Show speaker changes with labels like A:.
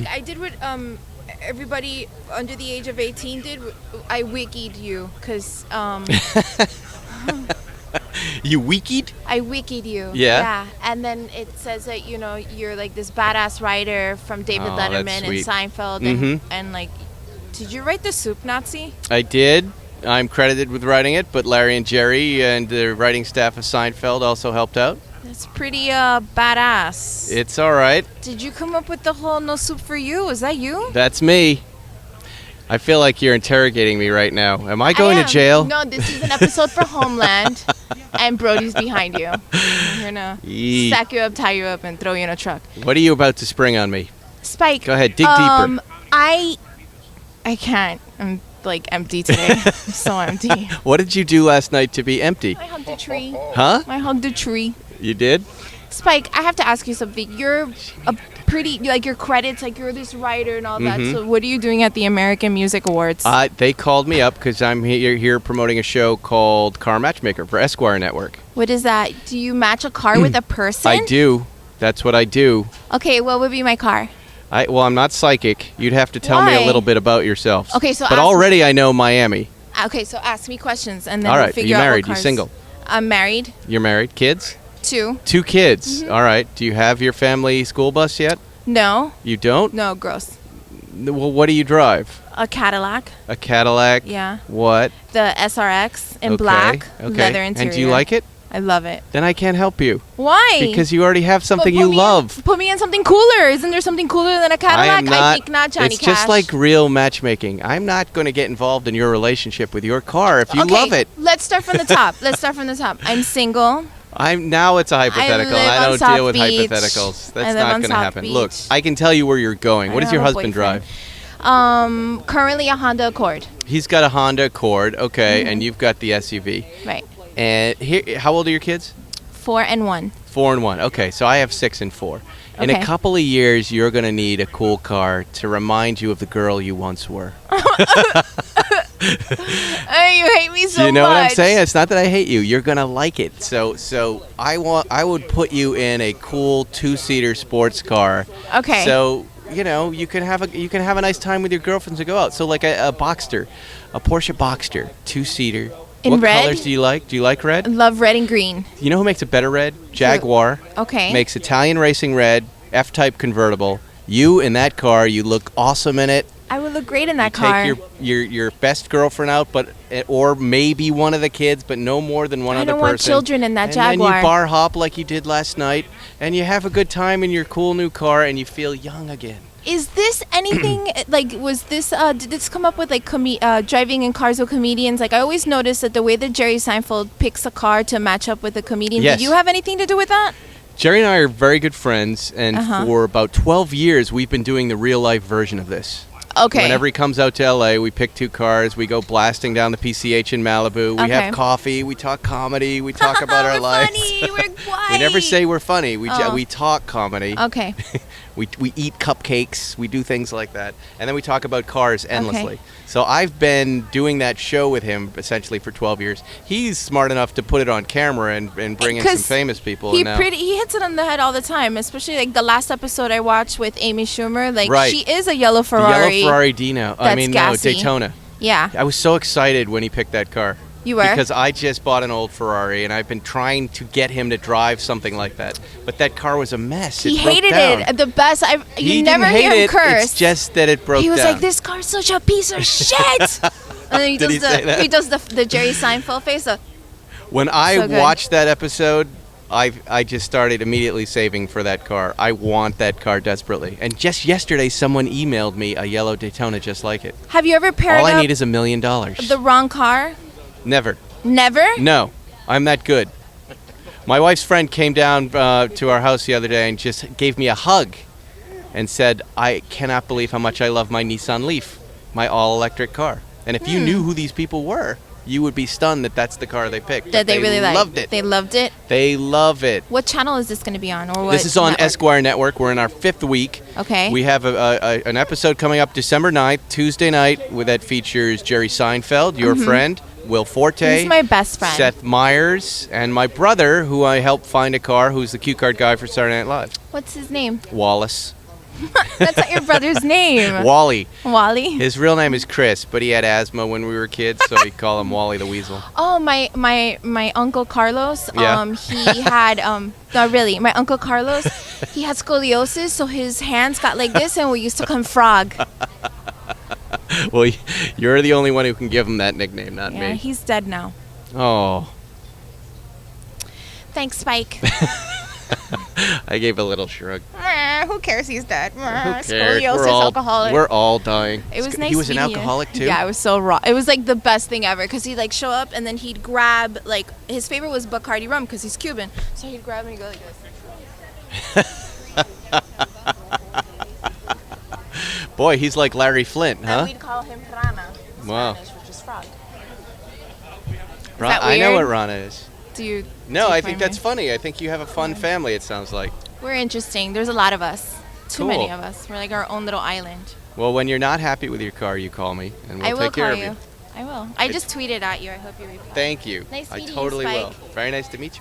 A: Spike, I did what everybody under the age of 18 did. I wikied you because
B: You wikied?
A: I wikied you.
B: Yeah?
A: And then it says that you're like this badass writer from David
B: Oh, that's
A: Letterman and
B: sweet.
A: Seinfeld and like, did you write the Soup Nazi?
B: I did. I'm credited with writing it, but Larry and Jerry and the writing staff of Seinfeld also helped out.
A: That's pretty badass.
B: It's all right.
A: Did you come up with the whole no soup for you? Is that you?
B: That's me. I feel like you're interrogating me right now. Am I going to jail?
A: No, this is an episode for Homeland, and Brody's behind you. I'm gonna stack you up, tie you up, and throw you in a truck.
B: What are you about to spring on me?
A: Spike.
B: Go ahead, dig deeper.
A: I can't. I'm like empty today. I'm so empty.
B: What did you do last night to be empty?
A: I hugged a tree.
B: Huh?
A: I hugged a tree.
B: You did?
A: Spike, I have to ask you something. You're a pretty, like your credits, like you're this writer and all that. So what are you doing at the American Music Awards?
B: They called me up because I'm here promoting a show called Car Matchmaker for Esquire Network.
A: What is that? Do you match a car with a person?
B: I do. That's what I do.
A: Okay, what would be my car?
B: Well, I'm not psychic. You'd have to tell me a little bit about yourself.
A: Okay, so
B: but already I know Miami.
A: Okay, so ask me questions and then
B: all right.
A: we'll figure out
B: Are you married?
A: what cars.
B: You single?
A: I'm married.
B: You're married. Kids?
A: 2.
B: 2 kids. All right. Do you have your family school bus yet?
A: No.
B: You don't?
A: No, gross.
B: Well, what do you drive?
A: A Cadillac.
B: A Cadillac?
A: Yeah.
B: What?
A: The SRX in black, leather interior.
B: And do you like it?
A: I love it.
B: Then I can't help you.
A: Why?
B: Because you already have something you love.
A: Put me in something cooler. Isn't there something cooler than a Cadillac? I think not, Johnny
B: It's
A: Cash.
B: just like real matchmaking. I'm not going to get involved in your relationship with your car if you love it.
A: Let's start from the top. I'm single.
B: Now it's a hypothetical. I don't deal with
A: Beach.
B: hypotheticals. That's
A: I live
B: not
A: on
B: going to
A: South
B: happen.
A: Beach.
B: Look, I can tell you where you're going. What does your husband drive?
A: Currently a Honda Accord.
B: He's got a Honda Accord, okay, and you've got the SUV.
A: Right.
B: And how old are your kids?
A: 4 and 1.
B: 4 and 1. Okay, so I have 6 and 4. In a couple of years, you're going to need a cool car to remind you of the girl you once were.
A: Hey, you hate me so much.
B: Do you know what I'm saying? It's not that I hate you. You're going to like it. So I would put you in a cool 2-seater sports car.
A: Okay.
B: So, you can have a nice time with your girlfriends to go out. So like a Boxster, a Porsche Boxster, 2-seater.
A: In red?
B: What colors do you like? Do you like red?
A: Love red and green.
B: You know who makes a better red? Jaguar.
A: Okay.
B: Makes Italian racing red, F-type convertible. You in that car, you look awesome in it.
A: I would look great in that car.
B: Take your best girlfriend out, or maybe one of the kids, but no more than one other person.
A: I don't want children in that Jaguar.
B: And then you bar hop like you did last night, and you have a good time in your cool new car, and you feel young again.
A: Is this anything like? Was this? Did this come up with like driving in cars with comedians? Like I always notice that the way that Jerry Seinfeld picks a car to match up with a comedian.
B: Yes.
A: Did you have anything to do with that?
B: Jerry and I are very good friends, and for about 12 years, we've been doing the real-life version of this.
A: Okay.
B: Whenever he comes out to L.A., we pick 2 cars. We go blasting down the PCH in Malibu. We have coffee. We talk comedy. We talk about our lives.
A: Funny. We're white.
B: We never say we're funny. We talk comedy.
A: Okay.
B: We eat cupcakes. We do things like that. And then we talk about cars endlessly.
A: Okay.
B: So I've been doing that show with him essentially for 12 years. He's smart enough to put it on camera and bring in some famous people.
A: He hits it on the head all the time, especially like the last episode I watched with Amy Schumer. Like she is a yellow Ferrari.
B: The yellow Ferrari Dino.
A: Gassy.
B: Daytona.
A: Yeah.
B: I was so excited when he picked that car.
A: You were?
B: Because I just bought an old Ferrari, and I've been trying to get him to drive something like that. But that car was a mess.
A: He hated it. The best. You never hear him curse.
B: It's just that it broke down.
A: He was like, "This car's such a piece of shit." And then he does the Jerry Seinfeld face.
B: When I watched that episode, I just started immediately saving for that car. I want that car desperately. And just yesterday, someone emailed me a yellow Daytona just like it.
A: Have you ever paired
B: All I need is $1 million.
A: The wrong car?
B: Never.
A: Never?
B: No. I'm that good. My wife's friend came down to our house the other day and just gave me a hug and said, I cannot believe how much I love my Nissan Leaf, my all-electric car. And if you knew who these people were, you would be stunned that that's the car they picked.
A: That they really liked.
B: Loved it.
A: They loved it?
B: They love it.
A: What channel is this going to be on? Or what
B: This is on
A: network?
B: Esquire Network. We're in our 5th week.
A: Okay.
B: We have an episode coming up December 9th, Tuesday night, that features Jerry Seinfeld, your friend, Will Forte.
A: He's my best friend.
B: Seth Meyers, and my brother, who I helped find a car, who's the cue card guy for Saturday Night Live.
A: What's his name?
B: Wallace.
A: That's not your brother's name.
B: Wally.
A: Wally.
B: His real name is Chris, but he had asthma when we were kids, so we call him Wally the Weasel.
A: Oh, my uncle Carlos.
B: Yeah.
A: He had no, really, my uncle Carlos. He had scoliosis, so his hands got like this, and we used to call him Frog.
B: Well, you're the only one who can give him that nickname, not
A: Yeah,
B: me.
A: he's dead now.
B: Oh.
A: Thanks, Spike.
B: I gave a little shrug.
A: Who cares? He's dead.
B: Who cares?
A: Scoliosis, alcoholic.
B: We're all dying.
A: It was nice.
B: He was an
A: meeting you.
B: alcoholic too?
A: Yeah, it was so raw. It was like the best thing ever because he'd like show up and then he'd grab like his favorite was Bacardi rum because he's Cuban. So he'd grab and he'd go like this.
B: Boy, he's like Larry Flint, huh?
A: And we'd call him Rana. In
B: Wow.
A: Spanish, which is frog.
B: Ra-
A: that
B: I know
A: weird?
B: what Rana is.
A: Do you?
B: No,
A: do you
B: I think
A: find
B: that's
A: me?
B: funny. I think you have a fun family, it sounds like.
A: We're interesting. There's a lot of us. Too
B: Cool.
A: many of us. We're like our own little island.
B: Well, when you're not happy with your car, you call me, and we'll
A: I will
B: take care
A: call
B: of
A: you.
B: you.
A: I will. I just tweeted at you. I hope you reply.
B: Thank you.
A: Nice
B: I
A: meeting you,
B: totally will.
A: Spike.
B: Very nice to meet you.